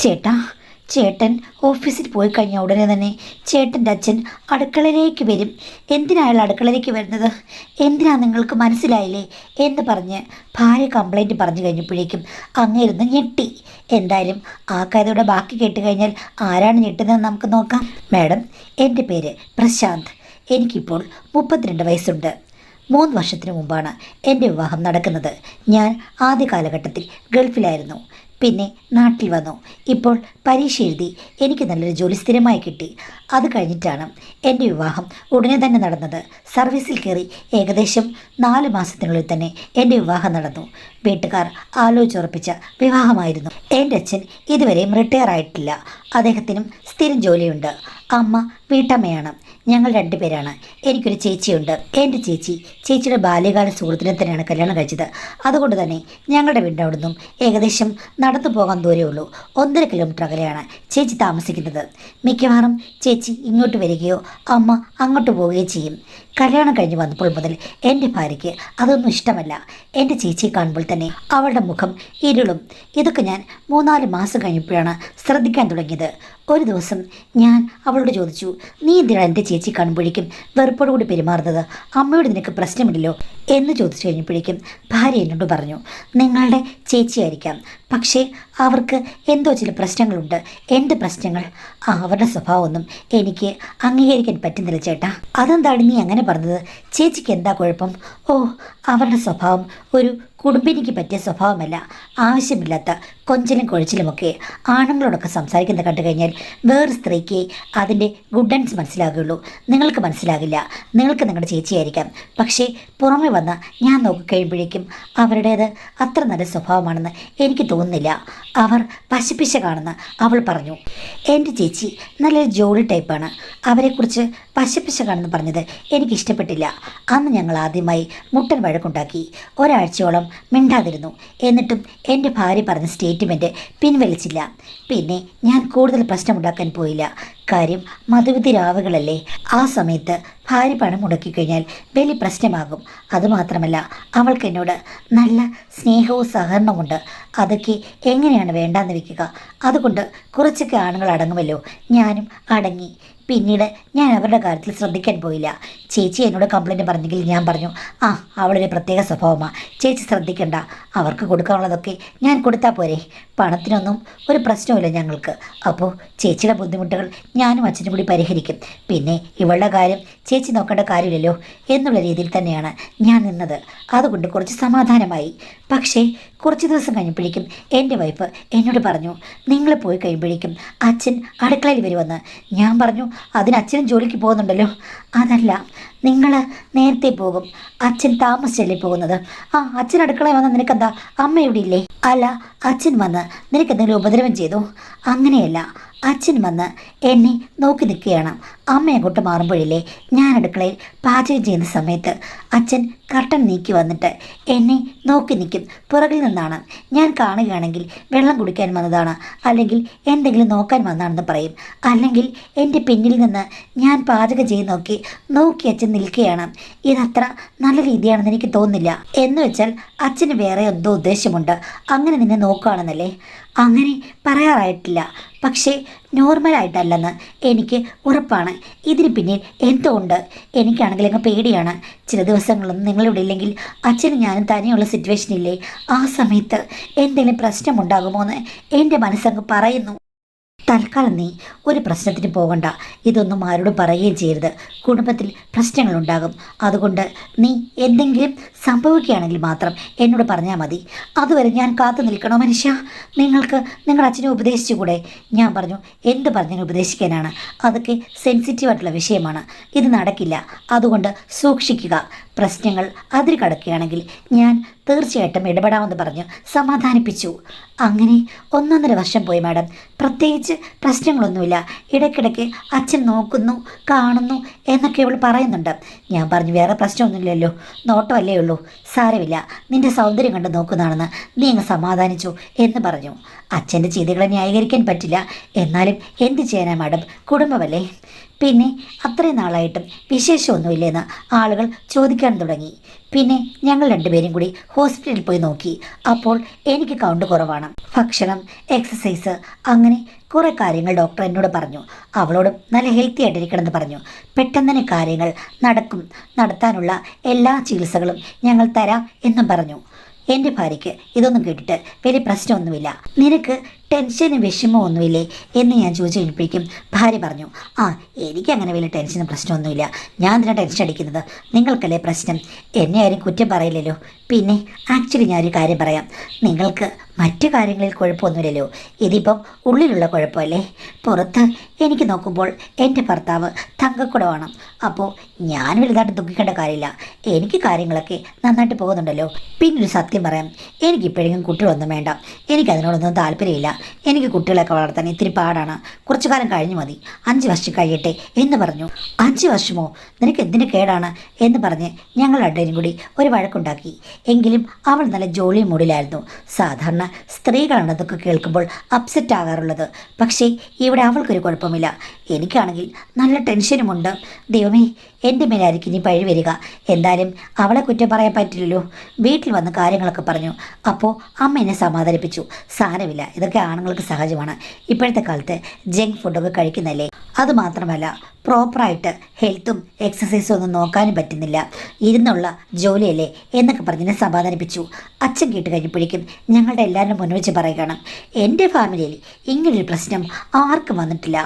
ചേട്ടാ, ചേട്ടൻ ഓഫീസിൽ പോയി കഴിഞ്ഞ ഉടനെ തന്നെ ചേട്ടൻ്റെ അച്ഛൻ അടുക്കളയിലേക്ക് വരും. എന്തിനാ അയാൾ അടുക്കളയിലേക്ക് വരുന്നത്? എന്തിനാ നിങ്ങൾക്ക് മനസ്സിലായില്ലേ എന്ന് പറഞ്ഞ് ഭാര്യ കംപ്ലൈൻറ്റ് പറഞ്ഞു കഴിഞ്ഞപ്പോഴേക്കും അങ്ങേരുന്ന് ഞെട്ടി. എന്തായാലും ആ കഥയുടെ ബാക്കി കേട്ട് കഴിഞ്ഞാൽ ആരാണ് ഞെട്ടുന്നതെന്ന് നമുക്ക് നോക്കാം. മാഡം, എൻ്റെ പേര് പ്രശാന്ത്. എനിക്കിപ്പോൾ 32 വയസ്സുണ്ട്. 3 വർഷത്തിന് മുമ്പാണ് എൻ്റെ വിവാഹം നടക്കുന്നത്. ഞാൻ ആദ്യ കാലഘട്ടത്തിൽ ഗൾഫിലായിരുന്നു. പിന്നെ നാട്ടിൽ വന്നു. ഇപ്പോൾ പരീക്ഷ എഴുതി എനിക്ക് നല്ലൊരു ജോലി സ്ഥിരമായി കിട്ടി. അത് കഴിഞ്ഞിട്ടാണ് എൻ്റെ വിവാഹം ഉടനെ തന്നെ നടന്നത്. സർവീസിൽ കയറി ഏകദേശം 4 മാസത്തിനുള്ളിൽ തന്നെ എൻ്റെ വിവാഹം നടന്നു. വീട്ടുകാർ ആലോചിച്ചുറപ്പിച്ച വിവാഹമായിരുന്നു. എൻ്റെ അച്ഛൻ ഇതുവരെയും റിട്ടയർ ആയിട്ടില്ല. അദ്ദേഹത്തിനും സ്ഥിരം ജോലിയുണ്ട്. അമ്മ വീട്ടമ്മയാണ്. ഞങ്ങൾ 2 പേരാണ്. എനിക്കൊരു ചേച്ചിയുണ്ട്. എൻ്റെ ചേച്ചിയുടെ ബാല്യകാല സുഹൃത്തിനെ തന്നെയാണ് കല്യാണം കഴിച്ചത്. അതുകൊണ്ട് തന്നെ ഞങ്ങളുടെ വീടിൻ്റെ അവിടെ നിന്നും ഏകദേശം നടന്നു പോകാൻ ദൂരമേ ഉള്ളൂ. 1.5 കിലോമീറ്റർ അകലെയാണ് ചേച്ചി താമസിക്കുന്നത്. മിക്കവാറും ചേച്ചി ഇങ്ങോട്ട് വരികയോ അമ്മ അങ്ങോട്ട് പോവുകയോ ചെയ്യും. കല്യാണം കഴിഞ്ഞ് വന്നപ്പോൾ മുതൽ എൻ്റെ ഭാര്യയ്ക്ക് അതൊന്നും ഇഷ്ടമല്ല. എൻ്റെ ചേച്ചിയെ കാണുമ്പോൾ തന്നെ അവളുടെ മുഖം ഇരുളും. ഇതൊക്കെ ഞാൻ 3-4 മാസം കഴിഞ്ഞപ്പോഴാണ് ശ്രദ്ധിക്കാൻ തുടങ്ങിയത്. ഒരു ദിവസം ഞാൻ അവളോട് ചോദിച്ചു, നീ എന്തിനാണ് എൻ്റെ ചേച്ചി കാണുമ്പോഴേക്കും വെറുപ്പോടുകൂടി പെരുമാറുന്നത്? അമ്മയോട് നിനക്ക് പ്രശ്നമില്ലല്ലോ എന്ന് ചോദിച്ചു കഴിഞ്ഞപ്പോഴേക്കും ഭാര്യ എന്നോട് പറഞ്ഞു, നിങ്ങളുടെ ചേച്ചിയായിരിക്കാം, പക്ഷേ അവർക്ക് എന്തോ ചില പ്രശ്നങ്ങളുണ്ട്. എന്ത് പ്രശ്നങ്ങൾ? അവരുടെ സ്വഭാവമൊന്നും എനിക്ക് അംഗീകരിക്കാൻ പറ്റുന്നില്ല ചേട്ടാ. അതെന്താണ് നീ അങ്ങനെ പറഞ്ഞത്? ചേച്ചിക്ക് എന്താ കുഴപ്പം? ഓ, അവരുടെ സ്വഭാവം ഒരു കുടുംബിനിക്ക് പറ്റിയ സ്വഭാവമല്ല. ആവശ്യമില്ലാത്ത കൊഞ്ചലും കൊഴിച്ചിലുമൊക്കെ ആണുങ്ങളോടൊക്കെ സംസാരിക്കുന്ന കണ്ടു കഴിഞ്ഞാൽ വേറെ സ്ത്രീക്ക് അതിൻ്റെ ഗുഡ് ആൻഡ്സ് മനസ്സിലാകുകയുള്ളൂ. നിങ്ങൾക്ക് മനസ്സിലാകില്ല. നിങ്ങൾക്ക് നിങ്ങളുടെ ചേച്ചിയായിരിക്കാം, പക്ഷേ പുറമെ വന്ന് ഞാൻ നോക്കിക്കഴിയുമ്പോഴേക്കും അവരുടേത് അത്ര നല്ല സ്വഭാവമാണെന്ന് എനിക്ക് തോന്നുന്നില്ല. അവർ പശപ്പിശകാണെന്ന് അവൾ പറഞ്ഞു. എൻ്റെ ചേച്ചി നല്ലൊരു ജോലി ടൈപ്പാണ്. അവരെക്കുറിച്ച് പശപ്പിശകാണെന്ന് പറഞ്ഞത് എനിക്കിഷ്ടപ്പെട്ടില്ല. അന്ന് ഞങ്ങൾ ആദ്യമായി മുട്ടൻ വഴക്കുണ്ടാക്കി. ഒരാഴ്ചയോളം മിണ്ടാതിരുന്നു. എന്നിട്ടും എൻ്റെ ഭാര്യ പറഞ്ഞ സ്റ്റേറ്റ്മെൻറ്റ് പിൻവലിച്ചില്ല. പിന്നെ ഞാൻ കൂടുതൽ പ്രശ്നമുണ്ടാക്കാൻ പോയില്ല. കാര്യം മധുവിധി രാവുകളല്ലേ. ആ സമയത്ത് ഭാര്യ പണം മുടക്കിക്കഴിഞ്ഞാൽ വലിയ പ്രശ്നമാകും. അതുമാത്രമല്ല, അവൾക്ക് എന്നോട് നല്ല സ്നേഹവും സഹകരണമുണ്ട്. അതൊക്കെ എങ്ങനെയാണ് വേണ്ടാന്ന് വെക്കുക? അതുകൊണ്ട് കുറച്ചൊക്കെ ആണുങ്ങൾ അടങ്ങുമല്ലോ. ഞാനും അടങ്ങി. പിന്നീട് ഞാൻ അവരുടെ കാര്യത്തിൽ ശ്രദ്ധിക്കാൻ പോയില്ല. ചേച്ചി എന്നോട് കംപ്ലൈൻറ്റ് പറഞ്ഞെങ്കിൽ ഞാൻ പറഞ്ഞു, അവളൊരു പ്രത്യേക സ്വഭാവമാണ്, ചേച്ചി ശ്രദ്ധിക്കണ്ട. അവർക്ക് കൊടുക്കാനുള്ളതൊക്കെ ഞാൻ കൊടുത്താൽ പോരെ. പണത്തിനൊന്നും ഒരു പ്രശ്നമില്ല ഞങ്ങൾക്ക്. അപ്പോൾ ചേച്ചിയുടെ ബുദ്ധിമുട്ടുകൾ ഞാനും അച്ഛനും കൂടി പരിഹരിക്കും. പിന്നെ ഇവളുടെ കാര്യം ചേച്ചി നോക്കേണ്ട കാര്യമില്ലല്ലോ എന്നുള്ള രീതിയിൽ തന്നെയാണ് ഞാൻ നിന്നത്. അതുകൊണ്ട് കുറച്ച് സമാധാനമായി. പക്ഷേ കുറച്ച് ദിവസം കഴിഞ്ഞപ്പോഴേക്കും എൻ്റെ വൈഫ് എന്നോട് പറഞ്ഞു, നിങ്ങൾ പോയി കഴിയുമ്പോഴേക്കും അച്ഛൻ അടുക്കളയിൽ വരുമെന്ന്. ഞാൻ പറഞ്ഞു, അതിന് അച്ഛനും ജോലിക്ക് പോകുന്നുണ്ടല്ലോ. അതല്ല, നിങ്ങൾ നേരത്തെ പോകും, അച്ഛൻ താമസിച്ചല്ലേ പോകുന്നത്. അച്ഛൻ അടുക്കളയിൽ വന്ന് നിനക്കെന്താ അമ്മ ഇവിടെ ഇല്ലേ? അല്ല, അച്ഛൻ വന്ന് നിനക്കെന്തെങ്കിലും ഉപദ്രവം ചെയ്തു? അങ്ങനെയല്ല, അച്ഛൻ വന്ന് എന്നെ നോക്കി നിൽക്കുകയാണ്. അമ്മ അങ്ങോട്ട് മാറുമ്പോഴില്ലേ ഞാൻ അടുക്കളയിൽ പാചകം ചെയ്യുന്ന സമയത്ത് അച്ഛൻ കർട്ടൻ നീക്കി വന്നിട്ട് എന്നെ നോക്കി നിൽക്കും. പുറകിൽ നിന്നാണ്. ഞാൻ കാണുകയാണെങ്കിൽ വെള്ളം കുടിക്കാൻ വന്നതാണ്, അല്ലെങ്കിൽ എന്തെങ്കിലും നോക്കാൻ വന്നതാണെന്ന് പറയും. അല്ലെങ്കിൽ എൻ്റെ പിന്നിൽ നിന്ന് ഞാൻ പാചകം ചെയ്ത് നോക്കി അച്ഛൻ നിൽക്കുകയാണ്. ഇതത്ര നല്ല രീതിയാണെന്ന് എനിക്ക് തോന്നുന്നില്ല. എന്ന് വെച്ചാൽ അച്ഛന് വേറെ എന്തോ ഉദ്ദേശമുണ്ട്. അങ്ങനെ നിന്നെ നോക്കുകയാണെന്നല്ലേ? അങ്ങനെ പറയാറായിട്ടില്ല, പക്ഷേ നോർമലായിട്ടല്ലെന്ന് എനിക്ക് ഉറപ്പാണ്. ഇതിന് പിന്നിൽ എന്തോ ഉണ്ട്. എനിക്കാണെങ്കിൽ അങ്ങ് പേടിയാണ്. ചില ദിവസങ്ങളൊന്നും നിങ്ങളിവിടെ ഇല്ലെങ്കിൽ അച്ഛനും ഞാനും തനിയുള്ള സിറ്റുവേഷനില്ലേ, ആ സമയത്ത് എന്തെങ്കിലും പ്രശ്നമുണ്ടാകുമോ എന്ന് എൻ്റെ മനസ്സങ്ങ് പറയുന്നു. തൽക്കാലം നീ ഒരു പ്രശ്നത്തിന് പോകണ്ട. ഇതൊന്നും ആരോടും പറയുകയും ചെയ്യരുത്. കുടുംബത്തിൽ പ്രശ്നങ്ങളുണ്ടാകും. അതുകൊണ്ട് നീ എന്തെങ്കിലും സംഭവിക്കുകയാണെങ്കിൽ മാത്രം എന്നോട് പറഞ്ഞാൽ മതി. അതുവരെ ഞാൻ കാത്തു നിൽക്കണോ മനുഷ്യ? നിങ്ങൾക്ക് നിങ്ങളുടെ അച്ഛനെ ഉപദേശിച്ചുകൂടെ? ഞാൻ പറഞ്ഞു, എന്ത് പറഞ്ഞാൽ ഉപദേശിക്കാനാണ്? അതൊക്കെ സെൻസിറ്റീവായിട്ടുള്ള വിഷയമാണ്. ഇത് നടക്കില്ല. അതുകൊണ്ട് സൂക്ഷിക്കുക. പ്രശ്നങ്ങൾ അതിൽ കടക്കുകയാണെങ്കിൽ ഞാൻ തീർച്ചയായിട്ടും ഇടപെടാമെന്ന് പറഞ്ഞു സമാധാനിപ്പിച്ചു. അങ്ങനെ 1.5 വർഷം പോയി മാഡം. പ്രത്യേകിച്ച് പ്രശ്നങ്ങളൊന്നുമില്ല. ഇടയ്ക്കിടയ്ക്ക് അച്ഛൻ നോക്കുന്നു, കാണുന്നു എന്നൊക്കെ ഇവൾ പറയുന്നുണ്ട്. ഞാൻ പറഞ്ഞു, വേറെ പ്രശ്നമൊന്നുമില്ലല്ലോ, നോട്ടമല്ലേ ഉള്ളൂ, സാരമില്ല, നിൻ്റെ സൗന്ദര്യം കണ്ട് നോക്കുന്നതാണെന്ന് നീ അങ്ങ് സമാധാനിച്ചു എന്ന് പറഞ്ഞു. അച്ഛൻ്റെ ചെയ്തികളെ ന്യായീകരിക്കാൻ പറ്റില്ല. എന്നാലും എന്ത് ചെയ്യാനാ മാഡം, കുടുംബമല്ലേ. പിന്നെ അത്രയും നാളായിട്ടും വിശേഷമൊന്നുമില്ലെന്ന് ആളുകൾ ചോദിക്കാൻ തുടങ്ങി. പിന്നെ ഞങ്ങൾ രണ്ടുപേരും കൂടി ഹോസ്പിറ്റലിൽ പോയി നോക്കി. അപ്പോൾ എനിക്ക് കൗണ്ട് കുറവാണ്. ഭക്ഷണം, എക്സസൈസ്, അങ്ങനെ കുറേ കാര്യങ്ങൾ ഡോക്ടർ എന്നോട് പറഞ്ഞു. അവളോടും നല്ല ഹെൽത്തി ആയിട്ടിരിക്കണമെന്ന് പറഞ്ഞു. പെട്ടെന്ന് തന്നെ കാര്യങ്ങൾ നടത്താനുള്ള എല്ലാ ചികിത്സകളും ഞങ്ങൾ തരാം എന്നും പറഞ്ഞു. എൻ്റെ ഭാര്യയ്ക്ക് ഇതൊന്നും കേട്ടിട്ട് വലിയ പ്രശ്നമൊന്നുമില്ല. നിനക്ക് ടെൻഷനും വിഷമവും ഒന്നുമില്ലേ എന്ന് ഞാൻ ചോദിച്ചു കഴിഞ്ഞപ്പോഴേക്കും ഭാര്യ പറഞ്ഞു, എനിക്കങ്ങനെ വലിയ ടെൻഷനും പ്രശ്നമൊന്നുമില്ല. ഞാൻ എന്തിനാണ് ടെൻഷൻ അടിക്കുന്നത്? നിങ്ങൾക്കല്ലേ പ്രശ്നം. എന്നെ ആരും കുറ്റം പറയില്ലല്ലോ. പിന്നെ ആക്ച്വലി ഞാനൊരു കാര്യം പറയാം. നിങ്ങൾക്ക് മറ്റു കാര്യങ്ങളിൽ കുഴപ്പമൊന്നുമില്ലല്ലോ. ഇതിപ്പം ഉള്ളിലുള്ള കുഴപ്പമല്ലേ? പുറത്ത് എനിക്ക് നോക്കുമ്പോൾ എൻ്റെ ഭർത്താവ് തങ്കക്കുടമാണ്. അപ്പോൾ ഞാൻ വലുതായിട്ട് ദുഃഖിക്കേണ്ട കാര്യമില്ല. എനിക്ക് കാര്യങ്ങളൊക്കെ നന്നായിട്ട് പോകുന്നുണ്ടല്ലോ. പിന്നൊരു സത്യം പറയാം, എനിക്കിപ്പോഴെങ്കിലും കുട്ടികളൊന്നും വേണ്ട. എനിക്കതിനോടൊന്നും താല്പര്യമില്ല. എനിക്ക് കുട്ടികളൊക്കെ വളർത്താൻ ഇത്തിരി പാടാണ്. കുറച്ചു കാലം കഴിഞ്ഞു മതി. 5 വർഷം കഴിയട്ടെ എന്ന് പറഞ്ഞു. 5 വർഷമോ? നിനക്ക് എന്തിനു കേടാണ് എന്ന് പറഞ്ഞ് ഞങ്ങൾ രണ്ടുപേരും കൂടി ഒരു വഴക്കുണ്ടാക്കി. എങ്കിലും അവൾ നല്ല ജോലി മൂഡിലായിരുന്നു. സാധാരണ സ്ത്രീകളാണ് അതൊക്കെ കേൾക്കുമ്പോൾ അപ്സെറ്റ് ആകാറുള്ളത്. പക്ഷേ ഇവിടെ അവൾക്കൊരു കുഴപ്പമില്ല. എനിക്കാണെങ്കിൽ നല്ല ടെൻഷനുമുണ്ട്. ദൈവമേ, എൻ്റെ മേലായിരിക്കും ഇനി പഴി വരിക. എന്തായാലും അവളെ കുറ്റം പറയാൻ പറ്റില്ലല്ലോ. വീട്ടിൽ വന്ന് കാര്യങ്ങളൊക്കെ പറഞ്ഞു. അപ്പോൾ അമ്മ എന്നെ സമാധാനിപ്പിച്ചു. സാരമില്ല, ഇതൊക്കെ ആണുങ്ങൾക്ക് സഹജമാണ്. ഇപ്പോഴത്തെ കാലത്ത് ജങ്ക് ഫുഡൊക്കെ കഴിക്കുന്നല്ലേ. അതുമാത്രമല്ല, പ്രോപ്പറായിട്ട് ഹെൽത്തും എക്സസൈസും ഒന്നും നോക്കാനും പറ്റുന്നില്ല. ഇരുന്നുള്ള ജോലിയല്ലേ എന്നൊക്കെ പറഞ്ഞ് സമാധാനിപ്പിച്ചു. അച്ഛൻ കേട്ട് കഴിഞ്ഞപ്പോഴേക്കും ഞങ്ങളുടെ എല്ലാവരും മുന്നിൽ വെച്ച് പറയുകയാണ്, എൻ്റെ ഫാമിലിയിൽ ഇങ്ങനൊരു പ്രശ്നം ആർക്കും വന്നിട്ടില്ല.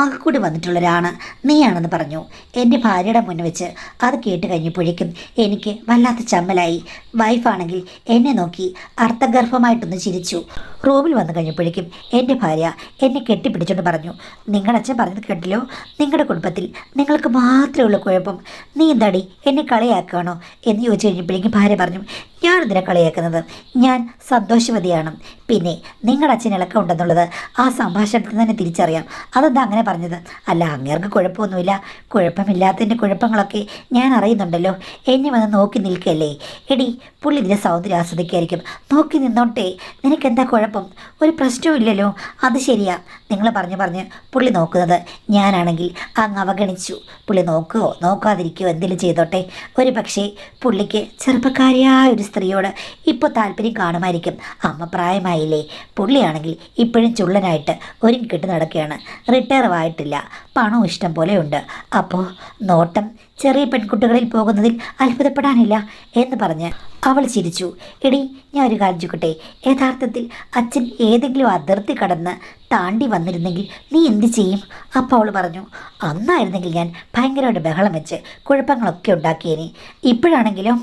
ആകെ കൂടി വന്നിട്ടുള്ളൊരാണ് നീയാണെന്ന് പറഞ്ഞു. എൻ്റെ ഭാര്യയുടെ മുന്നിൽ വെച്ച് അത് കേട്ട് കഴിഞ്ഞപ്പോഴേക്കും എനിക്ക് വല്ലാത്ത ചമ്മലായി. വൈഫാണെങ്കിൽ എന്നെ നോക്കി അർത്ഥഗർഭമായിട്ടൊന്ന് ചിരിച്ചു. റൂമിൽ വന്നു കഴിഞ്ഞപ്പോഴേക്കും എൻ്റെ ഭാര്യ എന്നെ കെട്ടിപ്പിടിച്ചോണ്ട് പറഞ്ഞു, നിങ്ങളുടെ അച്ഛൻ പറഞ്ഞത് കേട്ടില്ലോ, നിങ്ങളുടെ കുടുംബത്തിൽ നിങ്ങൾക്ക് മാത്രമേ ഉള്ളൂ കുഴപ്പം. നീ എന്താടി എന്നെ കളിയാക്കുകയാണോ എന്ന് ചോദിച്ചു കഴിഞ്ഞപ്പോഴേക്കും ഭാര്യ പറഞ്ഞു, ഞാനെന്തിനാ കളിയാക്കുന്നത്? ഞാൻ സന്തോഷവതിയാണ്. പിന്നെ നിങ്ങളുടെ അച്ഛൻ ഇളക്കം ഉണ്ടെന്നുള്ളത് ആ സംഭാഷണത്തിൽ തന്നെ തിരിച്ചറിയാം. അതെന്താ അങ്ങനെ പറഞ്ഞത്? അല്ല, അങ്ങേർക്ക് കുഴപ്പമൊന്നുമില്ല. കുഴപ്പമില്ലാത്തതിൻ്റെ കുഴപ്പങ്ങളൊക്കെ ഞാൻ അറിയുന്നുണ്ടല്ലോ. എന്നെ വന്ന് നോക്കി നിൽക്കല്ലേ. എടി, പുള്ളി ഇതിൻ്റെ സൗന്ദര്യം ആസ്വദിക്കായിരിക്കും. നോക്കി നിന്നോട്ടെ, നിനക്കെന്താ കുഴപ്പം? ഒരു പ്രശ്നവും ഇല്ലല്ലോ. അത് ശരിയാ, നിങ്ങൾ പറഞ്ഞ് പുള്ളി നോക്കുന്നത്. ഞാനാണെങ്കിൽ അങ്ങ് അവഗണിച്ചു. പുള്ളി നോക്കുകയോ നോക്കാതിരിക്കുകയോ എന്തെങ്കിലും ചെയ്തോട്ടെ. ഒരു പക്ഷേ പുള്ളിക്ക് ചെറുപ്പക്കാരിയായ ഒരു സ്ത്രീയോട് ഇപ്പോൾ താല്പര്യം കാണുമായിരിക്കും. അമ്മ പ്രായമായില്ലേ. പുള്ളിയാണെങ്കിൽ ഇപ്പോഴും ചുള്ളനായിട്ട് ഒരുങ്ങിക്കെട്ട് നടക്കുകയാണ്. റിട്ടയർ ആയിട്ടില്ല. പണവും ഇഷ്ടം പോലെയുണ്ട്. അപ്പോൾ നോട്ടം ചെറിയ പെൺകുട്ടികളിൽ പോകുന്നതിൽ അത്ഭുതപ്പെടാനില്ല എന്ന് പറഞ്ഞ് അവൾ ചിരിച്ചു. എടി, ഞാൻ ഒരു കാര്യം ചോദിക്കട്ടെ, യഥാർത്ഥത്തിൽ അച്ഛൻ ഏതെങ്കിലും അതിർത്തി കടന്ന് താണ്ടി വന്നിരുന്നെങ്കിൽ നീ എന്ത് ചെയ്യും? അപ്പോൾ അവൾ പറഞ്ഞു, അന്നായിരുന്നെങ്കിൽ ഞാൻ ഭയങ്കരമായിട്ട് ബഹളം വെച്ച് കുഴപ്പങ്ങളൊക്കെ ഉണ്ടാക്കിയേനെ. ഇപ്പോഴാണെങ്കിലോ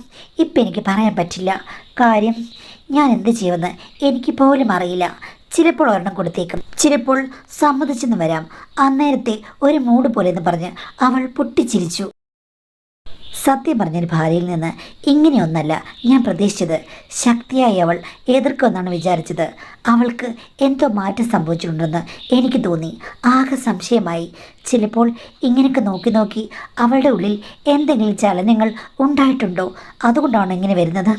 ഇപ്പം എനിക്ക് പറയാൻ പറ്റില്ല. കാര്യം ഞാൻ എന്ത് ചെയ്യുമെന്ന് എനിക്ക് പോലും അറിയില്ല. ചിലപ്പോൾ ഒരെണ്ണം കൊടുത്തേക്കും, ചിലപ്പോൾ സമ്മതിച്ചെന്ന് വരാം. അന്നേരത്തെ ഒരു മൂഡ് പോലെ എന്ന് പറഞ്ഞ് അവൾ പൊട്ടിച്ചിരിച്ചു. സത്യം പറഞ്ഞൊരു ഭാര്യയിൽ നിന്ന് ഇങ്ങനെയൊന്നല്ല ഞാൻ പ്രതീക്ഷിച്ചത്. ശക്തിയായി അവൾ എതിർക്കുമെന്നാണ് വിചാരിച്ചത്. അവൾക്ക് എന്തോ മാറ്റം സംഭവിച്ചിട്ടുണ്ടെന്ന് എനിക്ക് തോന്നി. ആകെ സംശയമായി. ചിലപ്പോൾ ഇങ്ങനെയൊക്കെ നോക്കി അവളുടെ ഉള്ളിൽ എന്തെങ്കിലും ചലനങ്ങൾ ഉണ്ടായിട്ടുണ്ടോ? അതുകൊണ്ടാണ് ഇങ്ങനെ വരുന്നത്.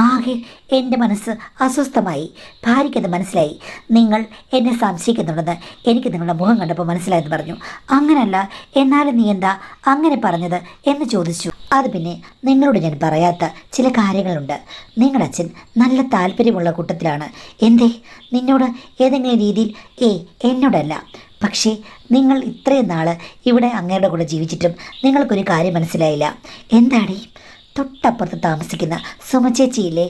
ആകെ എൻ്റെ മനസ്സ് അസ്വസ്ഥമായി. ഭാര്യയ്ക്കത് മനസ്സിലായി. നിങ്ങൾ എന്നെ സംശയിക്കുന്നുണ്ടെന്ന് എനിക്ക് നിങ്ങളുടെ മുഖം കണ്ടപ്പോൾ മനസ്സിലായെന്ന് പറഞ്ഞു. അങ്ങനല്ല, എന്നാലും നീ എന്താ അങ്ങനെ പറഞ്ഞത് എന്ന് ചോദിച്ചു. അത് പിന്നെ നിങ്ങളോട് ഞാൻ പറയാത്ത ചില കാര്യങ്ങളുണ്ട്. നിങ്ങളുടെ അച്ഛൻ നല്ല താല്പര്യമുള്ള കൂട്ടത്തിലാണ്. എന്തേ നിന്നോട് ഏതെങ്കിലും രീതിയിൽ? എന്നോടല്ല. പക്ഷേ നിങ്ങൾ ഇത്രയും നാൾ ഇവിടെ അങ്ങയുടെ കൂടെ ജീവിച്ചിട്ടും നിങ്ങൾക്കൊരു കാര്യം മനസ്സിലായില്ല. എന്താടി? തൊട്ടപ്പുറത്ത് താമസിക്കുന്ന സുമചേച്ചിയില്ലേ,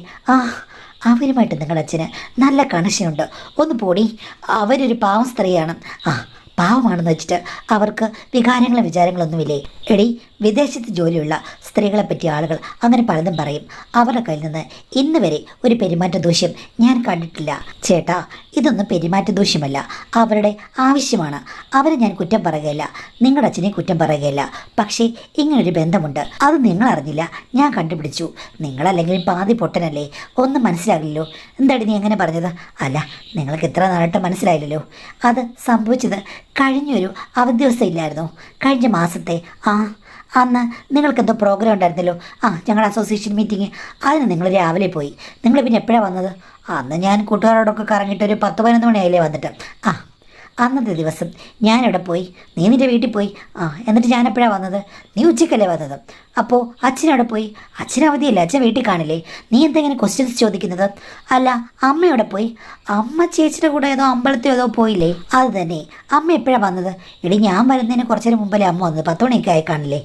അവരുമായിട്ട് നിങ്ങളുടെ അച്ഛന് നല്ല കണക്ഷനുണ്ട്. ഒന്ന് പോടി, അവരൊരു പാവം സ്ത്രീയാണ്. പാവമാണെന്ന് വെച്ചിട്ട് അവർക്ക് വികാരങ്ങളും വിചാരങ്ങളൊന്നുമില്ലേ? എടി, വിദേശത്ത് ജോലിയുള്ള സ്ത്രീകളെ പറ്റി ആളുകൾ അങ്ങനെ പലതും പറയും. അവരുടെ കയ്യിൽ നിന്ന് ഇന്ന് വരെ ഒരു പെരുമാറ്റ ദൂഷ്യം ഞാൻ കണ്ടിട്ടില്ല. ചേട്ടാ, ഇതൊന്നും പെരുമാറ്റ ദൂഷ്യമല്ല, അവരുടെ ആവശ്യമാണ്. അവരെ ഞാൻ കുറ്റം പറയുകയില്ല, നിങ്ങളുടെ അച്ഛനെ കുറ്റം പറയുകയില്ല. പക്ഷേ ഇങ്ങനൊരു ബന്ധമുണ്ട്, അത് നിങ്ങൾ അറിഞ്ഞില്ല, ഞാൻ കണ്ടുപിടിച്ചു. നിങ്ങളല്ലെങ്കിലും പാതി പൊട്ടനല്ലേ, ഒന്നും മനസ്സിലാകില്ലല്ലോ. എന്താടി നീ എങ്ങനെ പറഞ്ഞത്? അല്ല, നിങ്ങൾക്ക് എത്ര നാളായിട്ട് മനസ്സിലായില്ലല്ലോ. അത് സംഭവിച്ചത് കഴിഞ്ഞൊരു അവധി ദിവസം ഇല്ലായിരുന്നോ? കഴിഞ്ഞ മാസത്തെ അന്ന് നിങ്ങൾക്കെന്തോ പ്രോഗ്രാം ഉണ്ടായിരുന്നല്ലോ. ഞങ്ങളുടെ അസോസിയേഷൻ മീറ്റിംഗ്. അതിന് നിങ്ങൾ രാവിലെ പോയി. നിങ്ങൾ പിന്നെ എപ്പോഴാണ് വന്നത്? അന്ന് ഞാൻ കൂട്ടുകാരോടൊക്കെ കറങ്ങിയിട്ട് ഒരു 10-11 മണിയായില്ലേ വന്നിട്ട്. അന്നത്തെ ദിവസം ഞാനിവിടെ പോയി, നീ നിൻ്റെ വീട്ടിൽ പോയി. എന്നിട്ട് ഞാൻ എപ്പോഴാണ് വന്നത്? നീ ഉച്ചയ്ക്കല്ലേ വന്നത്? അപ്പോൾ അച്ഛനവിടെ പോയി. അച്ഛൻ അവധിയല്ലേ, അച്ഛൻ വീട്ടിൽ കാണില്ലേ? നീ എന്തെങ്കിലും ക്വസ്റ്റ്യൻസ് ചോദിക്കുന്നത്? അല്ല, അമ്മയോടെ പോയി. അമ്മ ചേച്ചിയുടെ കൂടെ ഏതോ അമ്പലത്തിൽ ഏതോ പോയില്ലേ? അത് തന്നെ. അമ്മ എപ്പോഴാണ് വന്നത്? എടി, ഞാൻ വരുന്നതിന് കുറച്ചേരം മുമ്പല്ലേ അമ്മ വന്നത്. 10 മണിയൊക്കെ ആയി കാണില്ലേ?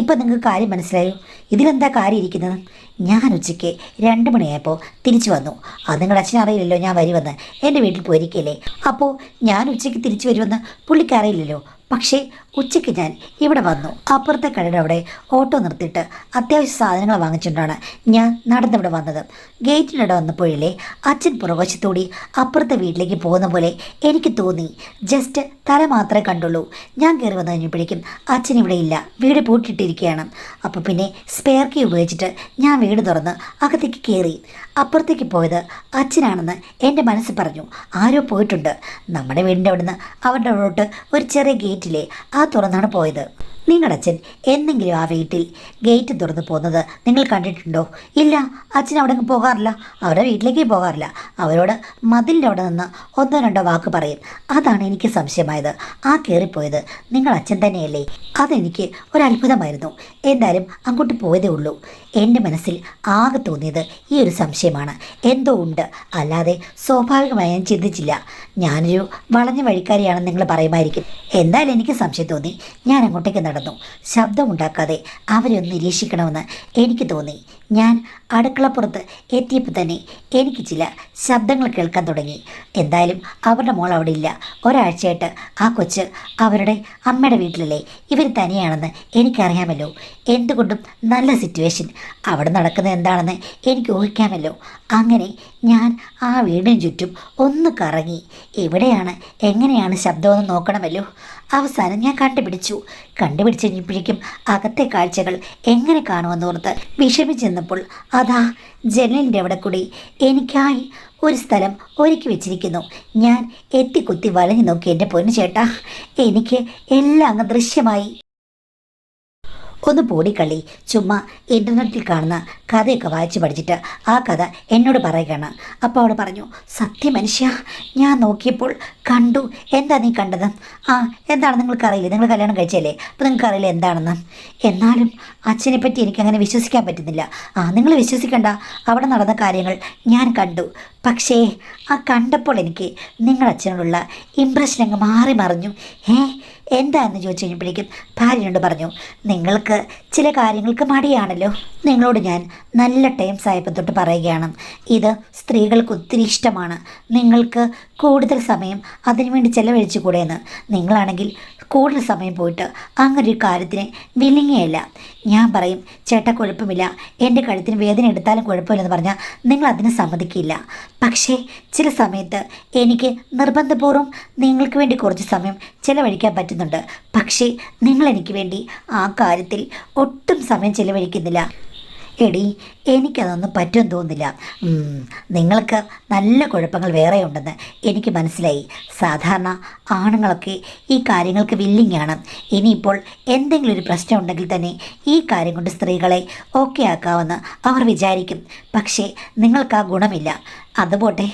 ഇപ്പം നിങ്ങൾക്ക് കാര്യം മനസ്സിലായോ? ഇതിലെന്താ കാര്യം ഇരിക്കുന്നത്? ഞാൻ ഉച്ചയ്ക്ക് 2 മണിയായപ്പോൾ തിരിച്ചു വന്നു. അത് നിങ്ങളുടെ അച്ഛൻ അറിയില്ലല്ലോ ഞാൻ വരുമെന്ന്. എൻ്റെ വീട്ടിൽ പോയിരിക്കല്ലേ. അപ്പോൾ ഞാൻ ഉച്ചയ്ക്ക് തിരിച്ചു വരുമെന്ന് പുള്ളിക്ക് അറിയില്ലല്ലോ. പക്ഷേ ഉച്ചയ്ക്ക് ഞാൻ ഇവിടെ വന്നു. അപ്പുറത്തെ കടയുടെ അവിടെ ഓട്ടോ നിർത്തിയിട്ട് അത്യാവശ്യ സാധനങ്ങൾ വാങ്ങിച്ചുകൊണ്ടാണ് ഞാൻ നടന്നിവിടെ വന്നത്. ഗേറ്റിനിടെ വന്നപ്പോഴില്ലേ അച്ഛൻ പുറകുവശത്തൂടി അപ്പുറത്തെ വീട്ടിലേക്ക് പോകുന്ന പോലെ എനിക്ക് തോന്നി. ജസ്റ്റ് തല മാത്രമേ കണ്ടുള്ളൂ. ഞാൻ കയറി വന്നു കഴിഞ്ഞപ്പോഴേക്കും അച്ഛൻ ഇവിടെ ഇല്ല, വീട് പൂട്ടിയിട്ടിരിക്കുകയാണ്. അപ്പോൾ പിന്നെ സ്പെയർ കീ ഉപയോഗിച്ചിട്ട് ഞാൻ വീട് തുറന്ന് അകത്തേക്ക് കയറി. അപ്പുറത്തേക്ക് പോയത് അച്ഛനാണെന്ന് എൻ്റെ മനസ്സ് പറഞ്ഞു. ആരോ പോയിട്ടുണ്ട്. നമ്മുടെ വീടിൻ്റെ അവിടുന്ന് അവരുടെ അവിടോട്ട് ഒരു ചെറിയ ഗേറ്റിലെ തുറന്നാണ് പോയത്. നിങ്ങളുടെ അച്ഛൻ എന്തെങ്കിലും ആ വീട്ടിൽ ഗേറ്റ് തുറന്ന് പോകുന്നത് നിങ്ങൾ കണ്ടിട്ടുണ്ടോ? ഇല്ല, അച്ഛൻ അവിടെ പോകാറില്ല. അവരുടെ വീട്ടിലേക്ക് പോകാറില്ല. അവരോട് മതിലിൻ്റെ അവിടെ നിന്ന് 1-2 വാക്ക് പറയും. അതാണ് എനിക്ക് സംശയമായത്. കയറിപ്പോയത് നിങ്ങൾ അച്ഛൻ തന്നെയല്ലേ? അതെനിക്ക് ഒരത്ഭുതമായിരുന്നു. എന്തായാലും അങ്ങോട്ട് പോയതേ ഉള്ളൂ. എൻ്റെ മനസ്സിൽ ആകെ തോന്നിയത് ഈ ഒരു സംശയമാണ്. എന്തോ ഉണ്ട്, അല്ലാതെ സ്വാഭാവികമായി ഞാൻ ചിന്തിച്ചില്ല. ഞാനൊരു വളഞ്ഞ വഴിക്കാരിയാണെന്ന് നിങ്ങൾ പറയുമായിരിക്കും. എന്തായാലും എനിക്ക് സംശയം തോന്നി. ഞാൻ അങ്ങോട്ടേക്ക് നടന്നു. ശബ്ദമുണ്ടാക്കാതെ അവരെ ഒന്ന് നിരീക്ഷിക്കണമെന്ന് എനിക്ക് തോന്നി. ഞാൻ അടുക്കളപ്പുറത്ത് എത്തിയപ്പോൾ തന്നെ എനിക്ക് ചില ശബ്ദങ്ങൾ കേൾക്കാൻ തുടങ്ങി. എന്തായാലും അവരുടെ മോൾ അവിടെ ഇല്ല. ഒരാഴ്ചയായിട്ട് ആ കൊച്ച് അവരുടെ അമ്മയുടെ വീട്ടിലല്ലേ. ഇവർ തനിയാണെന്ന് എനിക്കറിയാമല്ലോ. എന്തുകൊണ്ടും നല്ല സിറ്റുവേഷൻ. അവിടെ നടക്കുന്നത് എന്താണെന്ന് എനിക്ക് ഊഹിക്കാമല്ലോ. അങ്ങനെ ഞാൻ ആ വീടിന് ചുറ്റും ഒന്ന് കറങ്ങി. എവിടെയാണ് എങ്ങനെയാണ് ശബ്ദമെന്ന് നോക്കണമല്ലോ. അവസാനം ഞാൻ കണ്ടുപിടിച്ച് കഴിഞ്ഞപ്പോഴേക്കും അകത്തെ കാഴ്ചകൾ എങ്ങനെ കാണുമെന്നോർത്ത് വിഷമിച്ചെന്നപ്പോൾ അതാ ജനലിൻ്റെ അവിടെ കൂടി എനിക്കായി ഒരു സ്ഥലം ഒരുക്കി വെച്ചിരിക്കുന്നു. ഞാൻ എത്തിക്കുത്തി വലഞ്ഞു നോക്കി. എൻ്റെ പൊന്നു ചേട്ടാ, എനിക്ക് എല്ലാം അങ്ങ് ദൃശ്യമായി. ഒന്ന് പോടിക്കളി. ചുമ്മാ ഇൻ്റർനെറ്റിൽ കാണുന്ന കഥയൊക്കെ വായിച്ച് പഠിച്ചിട്ട് ആ കഥ എന്നോട് പറയുകയാണ്. അപ്പോൾ അവൾ പറഞ്ഞു, സത്യം മനുഷ്യ, ഞാൻ നോക്കിയപ്പോൾ കണ്ടു. എന്താ നീ കണ്ടത്? എന്താണ് നിങ്ങൾക്കറിയില്ല? നിങ്ങൾ കല്യാണം കഴിച്ചല്ലേ, അപ്പോൾ നിങ്ങൾക്കറിയില്ല എന്താണെന്ന്. എന്നാലും അച്ഛനെ പറ്റി എനിക്കങ്ങനെ വിശ്വസിക്കാൻ പറ്റുന്നില്ല. നിങ്ങൾ വിശ്വസിക്കണ്ട. അവിടെ നടന്ന കാര്യങ്ങൾ ഞാൻ കണ്ടു. പക്ഷേ കണ്ടപ്പോൾ എനിക്ക് നിങ്ങളച്ഛനോടുള്ള ഇമ്പ്രഷൻ അങ്ങ് മാറി മറിഞ്ഞു. എന്താണെന്ന് ചോദിച്ചു കഴിഞ്ഞപ്പോഴേക്കും ഭാര്യയോട് പറഞ്ഞു, നിങ്ങൾക്ക് ചില കാര്യങ്ങൾക്ക് മടിയാണല്ലോ. നിങ്ങളോട് ഞാൻ നല്ല ടൈംസ് ആയപ്പോൾ തൊട്ട് പറയുകയാണ്, ഇത് സ്ത്രീകൾക്ക് ഒത്തിരി ഇഷ്ടമാണ്. നിങ്ങൾക്ക് കൂടുതൽ സമയം അതിനുവേണ്ടി ചിലവഴിച്ചു കൂടെയെന്ന്. നിങ്ങളാണെങ്കിൽ കൂടുതൽ സമയം പോയിട്ട് അങ്ങനെ ഒരു കാര്യത്തിന് വില്ലിങ്ങയല്ല. ഞാൻ പറയും, ചേട്ടാ കുഴപ്പമില്ല, എൻ്റെ കഴുത്തിന് വേദന എടുത്താലും കുഴപ്പമില്ലെന്ന് പറഞ്ഞാൽ നിങ്ങൾ അതിന് സമ്മതിക്കില്ല. പക്ഷേ ചില സമയത്ത് എനിക്ക് നിർബന്ധപൂർവ്വം നിങ്ങൾക്ക് വേണ്ടി കുറച്ച് സമയം ചിലവഴിക്കാൻ പറ്റുന്നുണ്ട്. പക്ഷേ നിങ്ങളെനിക്ക് വേണ്ടി ആ കാര്യത്തിൽ ഒട്ടും സമയം ചിലവഴിക്കുന്നില്ല. എടി, എനിക്കതൊന്നും പറ്റുമെന്ന് തോന്നുന്നില്ല. നിങ്ങൾക്ക് നല്ല കുഴപ്പങ്ങൾ വേറെ ഉണ്ടെന്ന് എനിക്ക് മനസ്സിലായി. സാധാരണ ആണുങ്ങളൊക്കെ ഈ കാര്യങ്ങൾക്ക് വില്ലിങ്ങാണ്. ഇനിയിപ്പോൾ എന്തെങ്കിലും ഒരു പ്രശ്നം ഉണ്ടെങ്കിൽ തന്നെ ഈ കാര്യം കൊണ്ട് സ്ത്രീകളെ ഓക്കെ ആക്കാമെന്ന് അവർ വിചാരിക്കും. പക്ഷേ നിങ്ങൾക്ക് ആ ഗുണമില്ല. അതുപോട്ടെ,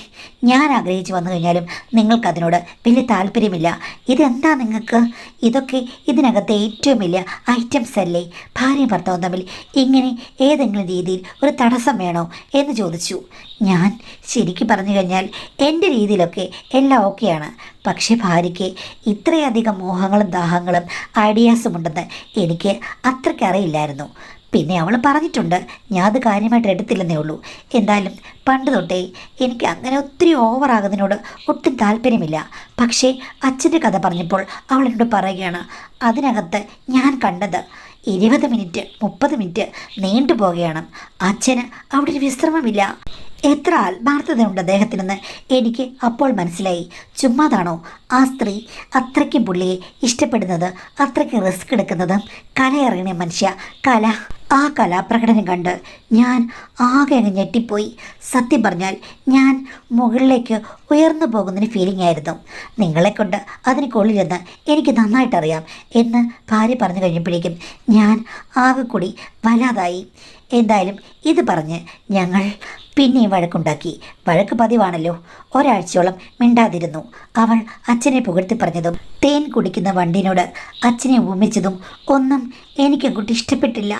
ഞാൻ ആഗ്രഹിച്ചു വന്നു കഴിഞ്ഞാലും നിങ്ങൾക്കതിനോട് വലിയ താല്പര്യമില്ല. ഇതെന്താ നിങ്ങൾക്ക്? ഇതൊക്കെ ഇതിനകത്തെ ഏറ്റവും വലിയ ഐറ്റംസ് അല്ലേ? ഭാര്യയും ഭർത്താവും തമ്മിൽ ഇങ്ങനെ ഏതെങ്കിലും രീതിയിൽ ഒരു തടസ്സം വേണോ എന്ന് ചോദിച്ചു. ഞാൻ ശരിക്കും പറഞ്ഞു കഴിഞ്ഞാൽ എൻ്റെ രീതിയിലൊക്കെ എല്ലാം ഓക്കെയാണ്. പക്ഷേ ഭാര്യയ്ക്ക് ഇത്രയധികം മോഹങ്ങളും ദാഹങ്ങളും ഐഡിയാസും ഉണ്ടെന്ന് എനിക്ക് അത്രയ്ക്ക് അറിയില്ലായിരുന്നു. പിന്നെ അവൾ പറഞ്ഞിട്ടുണ്ട്, ഞാൻ അത് കാര്യമായിട്ട് എടുത്തില്ലെന്നേ ഉള്ളൂ. എന്തായാലും പണ്ട് തൊട്ടേ എനിക്ക് അങ്ങനെ ഒത്തിരി ഓവറാകുന്നതിനോട് ഒട്ടും താല്പര്യമില്ല. പക്ഷേ അച്ഛൻ്റെ കഥ പറഞ്ഞപ്പോൾ അവൾ എന്നോട് പറയുകയാണ്, അതിനകത്ത് ഞാൻ കണ്ടത് 20 മിനിറ്റ് 30 മിനിറ്റ് നീണ്ടുപോവുകയാണ്. അച്ഛന് അവിടെ ഒരു വിശ്രമമില്ല. എത്ര ആത്മാർത്ഥതയുണ്ട് അദ്ദേഹത്തിനെന്ന് എനിക്ക് അപ്പോൾ മനസ്സിലായി. ചുമ്മാതാണോ ആ സ്ത്രീ അത്രയ്ക്കും പുള്ളിയെ ഇഷ്ടപ്പെടുന്നത്, അത്രയ്ക്ക് റിസ്ക് എടുക്കുന്നത്? കലയറിയണേ മനുഷ്യ, കല. ആ കലാപ്രകടനം കണ്ട് ഞാൻ ആകെ അങ്ങ് ഞെട്ടിപ്പോയി. സത്യം പറഞ്ഞാൽ ഞാൻ മുകളിലേക്ക് ഉയർന്നു പോകുന്നൊരു ഫീലിംഗ് ആയിരുന്നു. നിങ്ങളെക്കൊണ്ട് അതിന് കൊള്ളില്ലെന്ന് എനിക്ക് നന്നായിട്ടറിയാം എന്ന് ഭാര്യ പറഞ്ഞു കഴിഞ്ഞപ്പോഴേക്കും ഞാൻ ആകെ കൂടി വല്ലാതായി. എന്തായാലും ഇത് പറഞ്ഞ് ഞങ്ങൾ പിന്നെയും വഴക്കുണ്ടാക്കി. വഴക്ക് പതിവാണല്ലോ. ഒരാഴ്ചയോളം മിണ്ടാതിരുന്നു. അവൾ അച്ഛനെ പുകഴ്ത്തി പറഞ്ഞതും തേൻ കുടിക്കുന്ന വണ്ടിനോട് അച്ഛനെ ഉപമിച്ചതും ഒന്നും എനിക്കങ്ങോട്ട് ഇഷ്ടപ്പെട്ടില്ല.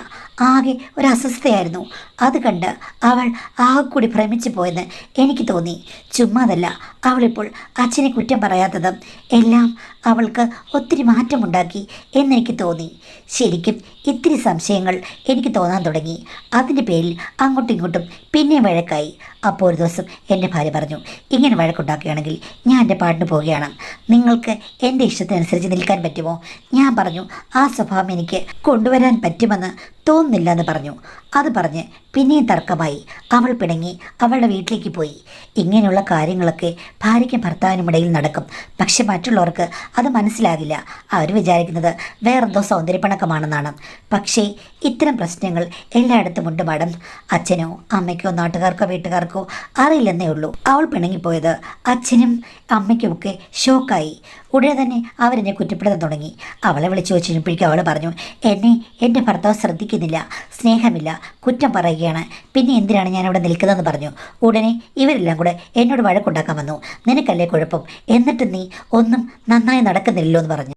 ആകെ ഒരു അസ്വസ്ഥയായിരുന്നു. അത് കണ്ട് അവൾ ആകെ കൂടി ഭ്രമിച്ചു പോയെന്ന് എനിക്ക് തോന്നി. ചുമ്മാതല്ല അവളിപ്പോൾ അച്ഛനെ കുറ്റം പറയാത്തതും എല്ലാം അവൾക്ക് ഒത്തിരി മാറ്റമുണ്ടാക്കി എന്നെനിക്ക് തോന്നി. ശരിക്കും ഇത്തിരി സംശയങ്ങൾ എനിക്ക് തോന്നാൻ തുടങ്ങി. അതിൻ്റെ പേരിൽ അങ്ങോട്ടും ഇങ്ങോട്ടും പിന്നെ വഴക്കായി. അപ്പോൾ ഒരു ദിവസം എൻ്റെ ഭാര്യ പറഞ്ഞു, ഇങ്ങനെ വഴക്കുണ്ടാക്കുകയാണെങ്കിൽ ഞാൻ എൻ്റെ പാട്ടിന് പോവുകയാണ്. നിങ്ങൾക്ക് എൻ്റെ ഇഷ്ടത്തിനനുസരിച്ച് നിൽക്കാൻ പറ്റുമോ? ഞാൻ പറഞ്ഞു, ആ സ്വഭാവം എനിക്ക് കൊണ്ടുവരാൻ പറ്റുമെന്ന് തോന്നുന്നില്ല എന്ന് പറഞ്ഞു. അത് പറഞ്ഞ് പിന്നെയും തർക്കമായി. അവൾ പിണങ്ങി അവളുടെ വീട്ടിലേക്ക് പോയി. ഇങ്ങനെയുള്ള കാര്യങ്ങളൊക്കെ ഭാര്യയ്ക്കും ഭർത്താവിനും ഇടയിൽ നടക്കും. പക്ഷെ മറ്റുള്ളവർക്ക് അത് മനസ്സിലാകില്ല. അവർ വിചാരിക്കുന്നത് വേറെന്തോ സൗന്ദര്യപ്പണക്കമാണെന്നാണ്. പക്ഷേ ഇത്തരം പ്രശ്നങ്ങൾ എല്ലായിടത്തും ഉണ്ട് മാഡം. അച്ഛനോ അമ്മയ്ക്കോ നാട്ടുകാർക്കോ വീട്ടുകാർക്കോ അറിയില്ലെന്നേ ഉള്ളൂ. അവൾ പിണങ്ങിപ്പോയത് അച്ഛനും അമ്മയ്ക്കുമൊക്കെ ഷോക്കായി. ഉടനെ തന്നെ അവരെന്നെ കുറ്റപ്പെടുത്താൻ തുടങ്ങി. അവളെ വിളിച്ചു വെച്ചിരുന്നപ്പോഴേക്കും അവൾ പറഞ്ഞു, എന്നെ എൻ്റെ ഭർത്താവ് ശ്രദ്ധിക്കുന്നില്ല, സ്നേഹമില്ല, കുറ്റം പറയുകയാണ്. പിന്നെ എന്തിനാണ് ഞാൻ ഇവിടെ നിൽക്കുന്നതെന്ന് പറഞ്ഞു. ഉടനെ ഇവരെല്ലാം കൂടെ എന്നോട് വഴക്കുണ്ടാക്കാൻ വന്നു. നിനക്കല്ലേ കുഴപ്പം, എന്നിട്ട് നീ ഒന്നും നന്നായി നടക്കുന്നില്ലല്ലോ എന്ന് പറഞ്ഞു.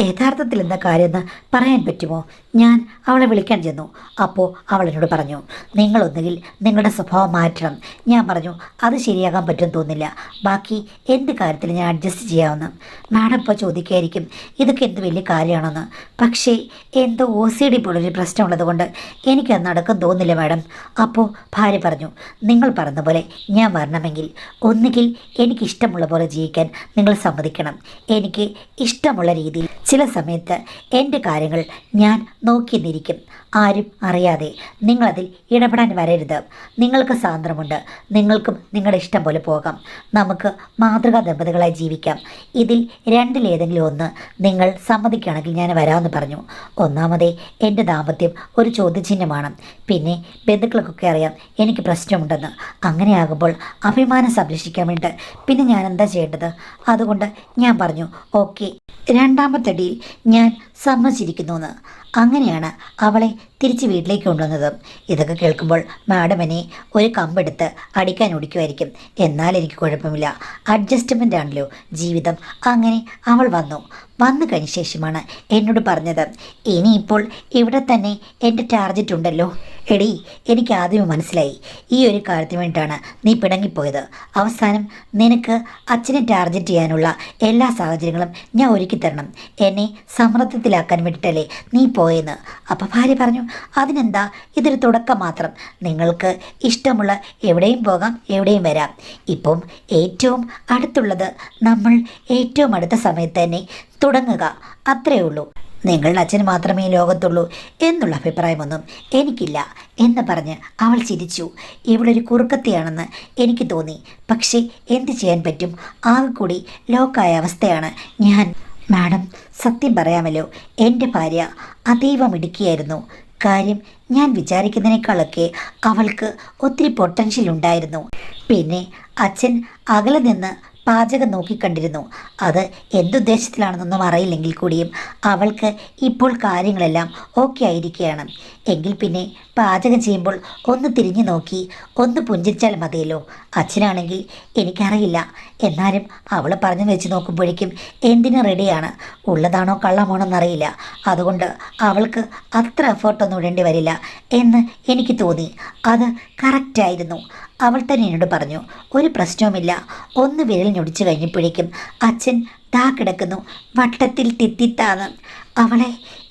യഥാർത്ഥത്തിൽ എന്താ കാര്യമെന്ന് പറയാൻ പറ്റുമോ? ഞാൻ അവളെ വിളിക്കാൻ ചെന്നു. അപ്പോൾ അവൾ എന്നോട് പറഞ്ഞു, നിങ്ങളൊന്നുകിൽ നിങ്ങളുടെ സ്വഭാവം മാറ്റണം. ഞാൻ പറഞ്ഞു, അത് ശരിയാകാൻ പറ്റുമെന്ന് തോന്നുന്നില്ല. ബാക്കി എന്ത് കാര്യത്തിൽ ഞാൻ അഡ്ജസ്റ്റ് ചെയ്യാമെന്ന്. മാഡം ഇപ്പോൾ ചോദിക്കായിരിക്കും ഇതൊക്കെ എന്ത് വലിയ കാര്യമാണെന്ന്. പക്ഷേ എന്തോ OCD പോലൊരു പ്രശ്നമുള്ളത് കൊണ്ട് എനിക്കത് നടക്കും തോന്നുന്നില്ല മാഡം. അപ്പോൾ ഭാര്യ പറഞ്ഞു, നിങ്ങൾ പറഞ്ഞ പോലെ ഞാൻ വരണമെങ്കിൽ ഒന്നുകിൽ എനിക്കിഷ്ടമുള്ള പോലെ ജീവിക്കാൻ നിങ്ങൾ സമ്മതിക്കണം. എനിക്ക് ഇഷ്ടമുള്ള രീതിയിൽ ചില സമയത്ത് എൻ്റെ കാര്യങ്ങൾ ഞാൻ നോക്കി നിന്നിരിക്കും, ആരും അറിയാതെ. നിങ്ങളതിൽ ഇടപെടാൻ വരരുത്. നിങ്ങൾക്ക് സ്വാതന്ത്ര്യമുണ്ട്. നിങ്ങൾക്കും നിങ്ങളുടെ ഇഷ്ടം പോലെ പോകാം. നമുക്ക് മാതൃകാ ദമ്പതികളായി ജീവിക്കാം. ഇതിൽ രണ്ടിലേതെങ്കിലും ഒന്ന് നിങ്ങൾ സമ്മതിക്കുകയാണെങ്കിൽ ഞാൻ വരാമെന്ന് പറഞ്ഞു. ഒന്നാമതേ എൻ്റെ ദാമ്പത്യം ഒരു ചോദ്യചിഹ്നമാണ്. പിന്നെ ബന്ധുക്കൾക്കൊക്കെ അറിയാം എനിക്ക് പ്രശ്നമുണ്ടെന്ന്. അങ്ങനെയാകുമ്പോൾ അഭിമാനം സംരക്ഷിക്കാൻ വേണ്ടി പിന്നെ ഞാൻ എന്താ ചെയ്യേണ്ടത്? അതുകൊണ്ട് ഞാൻ പറഞ്ഞു, ഓക്കെ. രണ്ടാമത്തെ ഡീൽ ഞാൻ സമ്മതിച്ചിരിക്കുന്നുവെന്ന്. അങ്ങനെയാണ് അവളെ തിരിച്ച് വീട്ടിലേക്ക് കൊണ്ടുവന്നത്. ഇതൊക്കെ കേൾക്കുമ്പോൾ മാഡം എന്നെ ഒരു കമ്പെടുത്ത് അടിക്കാൻ ഓടിക്കുമായിരിക്കും. എന്നാൽ എനിക്ക് കുഴപ്പമില്ല, അഡ്ജസ്റ്റ്മെൻ്റ് ആണല്ലോ ജീവിതം. അങ്ങനെ അവൾ വന്നു കഴിഞ്ഞ ശേഷമാണ് എന്നോട് പറഞ്ഞത്, ഇനിയിപ്പോൾ ഇവിടെ തന്നെ എൻ്റെ ടാർജറ്റ് ഉണ്ടല്ലോ. എടി, എനിക്ക് ആദ്യമേ മനസ്സിലായി ഈ ഒരു കാര്യത്തിന് വേണ്ടിയിട്ടാണ് നീ പിണങ്ങിപ്പോയത്. അവസാനം നിനക്ക് അച്ഛനെ ടാർജറ്റ് ചെയ്യാനുള്ള എല്ലാ സാഹചര്യങ്ങളും ഞാൻ ഒരുക്കി തരണം. എന്നെ സമ്മർദ്ദത്തിലാക്കാൻ വേണ്ടിയിട്ടല്ലേ നീ പോയെന്ന്. അപ്പോൾ ഭാര്യ പറഞ്ഞു, അതിനെന്താ, ഇതൊരു തുടക്കം മാത്രം. നിങ്ങൾക്ക് ഇഷ്ടമുള്ള എവിടെയും പോകാം, എവിടെയും വരാം. ഇപ്പം ഏറ്റവും അടുത്തുള്ളത് നമ്മൾ ഏറ്റവും അടുത്ത സമയത്ത് തന്നെ തുടങ്ങുക, അത്രയേ ഉള്ളൂ. നിങ്ങളുടെ അച്ഛന് മാത്രമേ ലോകത്തുള്ളൂ എന്നുള്ള അഭിപ്രായമൊന്നും എനിക്കില്ല എന്ന് പറഞ്ഞ് അവൾ ചിരിച്ചു. ഇവളൊരു കുറുക്കത്തിയാണെന്ന് എനിക്ക് തോന്നി. പക്ഷേ എന്ത് ചെയ്യാൻ പറ്റും? ആകെ കൂടി ലോക്കായ അവസ്ഥയാണ് ഞാൻ. മാഡം, സത്യം പറയാമല്ലോ, എൻ്റെ ഭാര്യ അതീവ മിടുക്കിയായിരുന്നു. കാര്യം ഞാൻ വിചാരിക്കുന്നതിനേക്കാളൊക്കെ അവൾക്ക് ഒത്തിരി പൊട്ടൻഷ്യൽ ഉണ്ടായിരുന്നു. പിന്നെ അച്ഛൻ അകലെ നിന്ന് പാചകം നോക്കിക്കണ്ടിരുന്നു. അത് എന്തുദ്ദേശത്തിലാണെന്നൊന്നും അറിയില്ലെങ്കിൽ കൂടിയും അവൾക്ക് ഇപ്പോൾ കാര്യങ്ങളെല്ലാം ഓക്കെ ആയിരിക്കുകയാണ്. എങ്കിൽ പിന്നെ പാചകം ചെയ്യുമ്പോൾ ഒന്ന് തിരിഞ്ഞു നോക്കി ഒന്ന് പുഞ്ചിരിച്ചാൽ മതിയല്ലോ. അച്ഛനാണെങ്കിൽ എനിക്കറിയില്ല, എന്നാലും അവൾ പറഞ്ഞു വെച്ച് നോക്കുമ്പോഴേക്കും എന്തിനു റെഡിയാണ്. ഉള്ളതാണോ കള്ളമാണോ എന്നറിയില്ല. അതുകൊണ്ട് അവൾക്ക് അത്ര എഫേർട്ടൊന്നും ഇടേണ്ടി വരില്ല എന്ന് എനിക്ക് തോന്നി. അത് കറക്റ്റായിരുന്നു. അവൾ തന്നെ എന്നോട് പറഞ്ഞു, ഒരു പ്രശ്നവുമില്ല. ഒന്ന് വിരൽ ഞൊടിച്ചു കഴിഞ്ഞപ്പോഴേക്കും അച്ഛൻ ദാ കിടക്കുന്നു, വട്ടത്തിൽ തിത്തിത്താന്ന്. അവളെ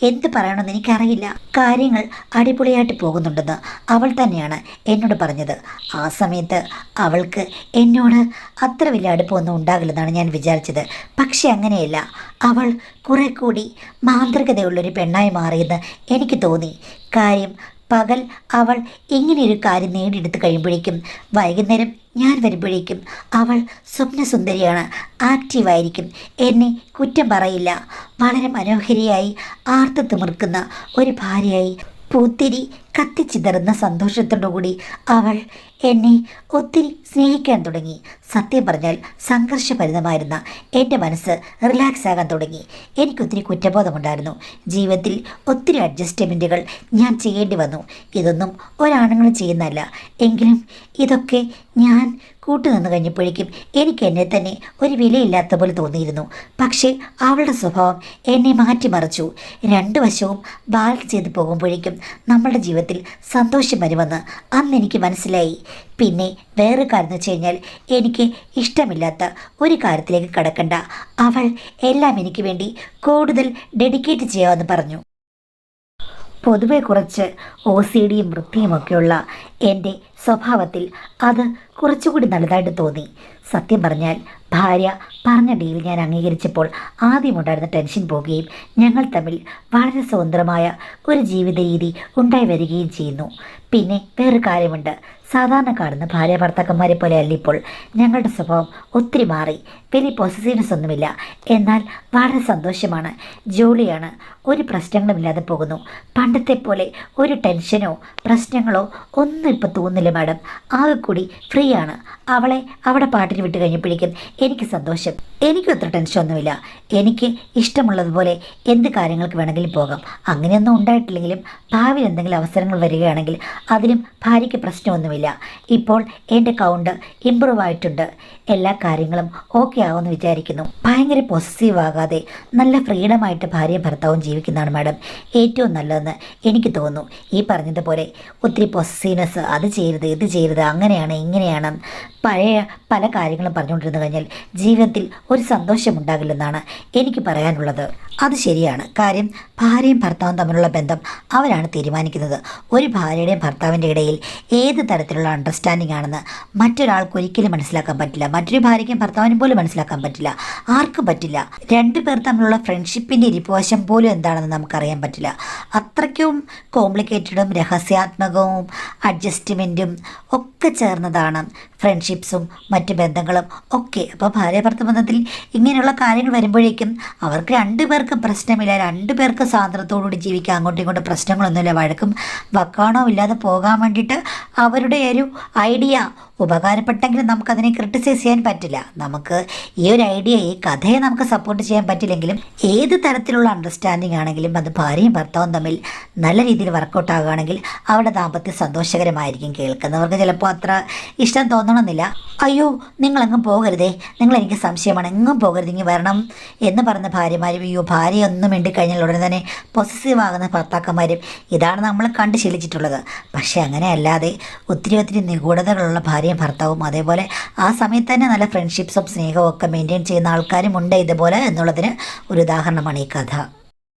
എന്ത് പറയണമെന്ന് എനിക്കറിയില്ല. കാര്യങ്ങൾ അടിപൊളിയായിട്ട് പോകുന്നുണ്ടെന്ന് അവൾ തന്നെയാണ് എന്നോട് പറഞ്ഞത്. ആ സമയത്ത് അവൾക്ക് എന്നോട് അത്ര വലിയ അടുപ്പമൊന്നും ഉണ്ടാകില്ലെന്നാണ് ഞാൻ വിചാരിച്ചത്. പക്ഷെ അങ്ങനെയല്ല, അവൾ കുറെ കൂടി മാന്ത്രികതയുള്ളൊരു പെണ്ണായി മാറിയെന്ന് എനിക്ക് തോന്നി. കാര്യം പകൽ അവൾ ഇങ്ങനെയൊരു കാര്യം നേടിയെടുത്ത് കഴിയുമ്പോഴേക്കും വൈകുന്നേരം ഞാൻ വരുമ്പോഴേക്കും അവൾ സ്വപ്നസുന്ദരിയാണ്, ആക്റ്റീവായിരിക്കും, എന്നെ കുറ്റം പറയില്ല. വളരെ മനോഹരിയായി ആർത്ത് തിമിർക്കുന്ന ഒരു ഭാര്യയായി പൂത്തിരി കത്തിച്ചിതറുന്ന സന്തോഷത്തോടുകൂടി അവൾ എന്നെ ഒത്തിരി സ്നേഹിക്കാൻ തുടങ്ങി. സത്യം പറഞ്ഞാൽ സംഘർഷഭരിതമായിരുന്ന എൻ്റെ മനസ്സ് റിലാക്സ് ആകാൻ തുടങ്ങി. എനിക്കൊത്തിരി കുറ്റബോധമുണ്ടായിരുന്നു. ജീവിതത്തിൽ ഒത്തിരി അഡ്ജസ്റ്റ്മെൻറ്റുകൾ ഞാൻ ചെയ്യേണ്ടി വന്നു. ഇതൊന്നും ഒരാണുങ്ങളും ചെയ്യുന്നതല്ല. എങ്കിലും ഇതൊക്കെ ഞാൻ കൂട്ടുനിന്ന് കഴിഞ്ഞപ്പോഴേക്കും എനിക്ക് എന്നെ തന്നെ ഒരു വിലയില്ലാത്ത പോലെ തോന്നിയിരുന്നു. പക്ഷേ അവളുടെ സ്വഭാവം എന്നെ മാറ്റിമറിച്ചു. രണ്ടു വശവും ബാലൻസ് ചെയ്ത് പോകുമ്പോഴേക്കും നമ്മളുടെ ജീവിതത്തിൽ സന്തോഷം വരുമെന്ന് അന്ന് എനിക്ക് മനസ്സിലായി. പിന്നെ വേറെ കാര്യം എന്ന് വെച്ച് കഴിഞ്ഞാൽ, എനിക്ക് ഇഷ്ടമില്ലാത്ത ഒരു കാര്യത്തിലേക്ക് കടക്കണ്ട. അവൾ എല്ലാം എനിക്ക് വേണ്ടി കൂടുതൽ ഡെഡിക്കേറ്റ് ചെയ്യാമെന്ന് പറഞ്ഞു. പൊതുവെ കുറച്ച് OCDയും വൃത്തിയുമൊക്കെയുള്ള എൻ്റെ സ്വഭാവത്തിൽ അത് കുറച്ചുകൂടി നല്ലതായിട്ട് തോന്നി. സത്യം പറഞ്ഞാൽ ഭാര്യ പറഞ്ഞ ഡീൽ ഞാൻ അംഗീകരിച്ചപ്പോൾ ആദ്യമുണ്ടായിരുന്ന ടെൻഷൻ പോവുകയും ഞങ്ങൾ തമ്മിൽ വളരെ സ്വതന്ത്രമായ ഒരു ജീവിത രീതി ഉണ്ടായി വരികയും ചെയ്യുന്നു. പിന്നെ വേറെ കാര്യമുണ്ട്, സാധാരണ കാണുന്ന ഭാര്യ ഭർത്താക്കന്മാരെ പോലെ അല്ല ഇപ്പോൾ ഞങ്ങളുടെ സ്വഭാവം. ഒത്തിരി മാറി. വലിയ പൊസസീവ്നെസ് ഒന്നുമില്ല, എന്നാൽ വളരെ സന്തോഷമാണ്, ജോലിയാണ്, ഒരു പ്രശ്നങ്ങളുമില്ലാതെ പോകുന്നു. പണ്ടത്തെ പോലെ ഒരു ടെൻഷനോ പ്രശ്നങ്ങളോ ഒന്നും ഇപ്പോൾ തോന്നുന്നില്ല മാഡം. ആകെ കൂടി ഫ്രീ ആണ്. അവളെ അവിടെ പാട്ടിന് വിട്ട് കഴിഞ്ഞപ്പോഴേക്കും എനിക്ക് സന്തോഷം. എനിക്കും അത്ര ടെൻഷനൊന്നുമില്ല. എനിക്ക് ഇഷ്ടമുള്ളതുപോലെ എന്ത് കാര്യങ്ങൾക്ക് വേണമെങ്കിലും പോകാം. അങ്ങനെയൊന്നും ഉണ്ടായിട്ടില്ലെങ്കിലും ഭാവിയിൽ എന്തെങ്കിലും അവസരങ്ങൾ വരികയാണെങ്കിൽ അതിനും ഭാര്യയ്ക്ക് പ്രശ്നമൊന്നുമില്ല. ഇപ്പോൾ എൻ്റെ കൗണ്ട് ഇമ്പ്രൂവ് ആയിട്ടുണ്ട്. എല്ലാ കാര്യങ്ങളും ഓക്കെ ആവുമെന്ന് വിചാരിക്കുന്നു. ഭയങ്കര പോസസീവ് ആകാതെ നല്ല ഫ്രീഡമായിട്ട് ഭാര്യയും ഭർത്താവും ജീവിക്കുന്നതാണ് മാഡം ഏറ്റവും നല്ലതെന്ന് എനിക്ക് തോന്നുന്നു. ഈ പറഞ്ഞതുപോലെ ഒത്തിരി പോസസീവ്നെസ്, അത് ചെയ്യരുത് ഇത് ചെയ്യരുത്, അങ്ങനെയാണ് ഇങ്ങനെയാണ്, പഴയ പല കാര്യങ്ങളും പറഞ്ഞുകൊണ്ടിരുന്നു കഴിഞ്ഞാൽ ജീവിതത്തിൽ ഒരു സന്തോഷമുണ്ടാകില്ലെന്നാണ് എനിക്ക് പറയാനുള്ളത്. അത് ശരിയാണ്. കാര്യം ഭാര്യയും ഭർത്താവും തമ്മിലുള്ള ബന്ധം അവരാണ് തീരുമാനിക്കുന്നത്. ഒരു ഭാര്യയുടെയും ഭർത്താവിൻ്റെ ഇടയിൽ ഏത് തരത്തിലുള്ള അണ്ടർസ്റ്റാൻഡിംഗ് ആണെന്ന് മറ്റൊരാൾക്ക് ഒരിക്കലും മനസ്സിലാക്കാൻ പറ്റില്ല. മറ്റൊരു ഭാര്യയ്ക്കും ഭർത്താവിനും പോലും മനസ്സിലാക്കാൻ പറ്റില്ല. ആർക്കും പറ്റില്ല. രണ്ടു പേർ തമ്മിലുള്ള ഫ്രണ്ട്ഷിപ്പിൻ്റെ ഇരിപ്പുവശം പോലും എന്താണെന്ന് നമുക്കറിയാൻ പറ്റില്ല. അത്രയ്ക്കും കോംപ്ലിക്കേറ്റഡും രഹസ്യാത്മകവും അഡ്ജസ്റ്റ്മെൻറ്റും ഒക്കെ ചേർന്നതാണ് ഫ്രണ്ട്ഷിപ്സും മറ്റ് ബന്ധങ്ങളും ഒക്കെ. അപ്പോൾ ഭാര്യ ഭർത്തൃ ബന്ധത്തിൽ ഇങ്ങനെയുള്ള കാര്യങ്ങൾ വരുമ്പോഴേക്കും അവർക്ക് രണ്ടുപേർക്കും പ്രശ്നമില്ല. രണ്ടുപേർക്ക് സ്വാതന്ത്ര്യത്തോടുകൂടി ജീവിക്കാം. അങ്ങോട്ടും ഇങ്ങോട്ടും പ്രശ്നങ്ങളൊന്നുമില്ല. വഴക്കും വക്കാണോ ഇല്ലാതെ പോകാൻ വേണ്ടിയിട്ട് അവരുടെ ഒരു ഐഡിയ ഉപകാരപ്പെട്ടെങ്കിലും നമുക്കതിനെ ക്രിട്ടിസൈസ് ചെയ്യാൻ പറ്റില്ല. നമുക്ക് ഈ ഒരു ഐഡിയ, ഈ കഥയെ നമുക്ക് സപ്പോർട്ട് ചെയ്യാൻ പറ്റില്ലെങ്കിലും ഏത് തരത്തിലുള്ള അണ്ടർസ്റ്റാൻഡിങ് ആണെങ്കിലും അത് ഭാര്യയും ഭർത്താവും തമ്മിൽ നല്ല രീതിയിൽ വർക്കൗട്ട് ആകുകയാണെങ്കിൽ അവരുടെ ദാമ്പത്യം സന്തോഷകരമായിരിക്കും. കേൾക്കുന്നവർക്ക് ചിലപ്പോൾ അത്ര ഇഷ്ടം തോന്നണമെന്നില്ല. അയ്യോ നിങ്ങളെങ്ങും പോകരുതേ, നിങ്ങളെനിക്ക് സംശയമാണ്, എങ്ങും പോകരുത്, ഇങ്ങനെ വരണം എന്ന് പറഞ്ഞ ഭാര്യമാരും, അയ്യോ ഭാര്യയൊന്നും മിണ്ടിക്കഴിഞ്ഞാൽ ഉടനെ തന്നെ പൊസസീവ് ആകുന്ന ഭർത്താക്കന്മാരും ഇതാണ് നമ്മൾ കണ്ട് ശീലിച്ചിട്ടുള്ളത്. പക്ഷേ അങ്ങനെ അല്ലാതെ ഒത്തിരി ഒത്തിരി നിഗൂഢതകളുള്ള ഭാര്യയും ഭർത്താവും, അതേപോലെ ആ സമയത്ത് തന്നെ നല്ല ഫ്രണ്ട്ഷിപ്സും സ്നേഹവും ഒക്കെ മെയിൻറ്റെയിൻ ചെയ്യുന്ന ആൾക്കാരും ഉണ്ട് ഇതുപോലെ എന്നുള്ളതിന് ഒരു ഉദാഹരണമാണ് ഈ കഥ.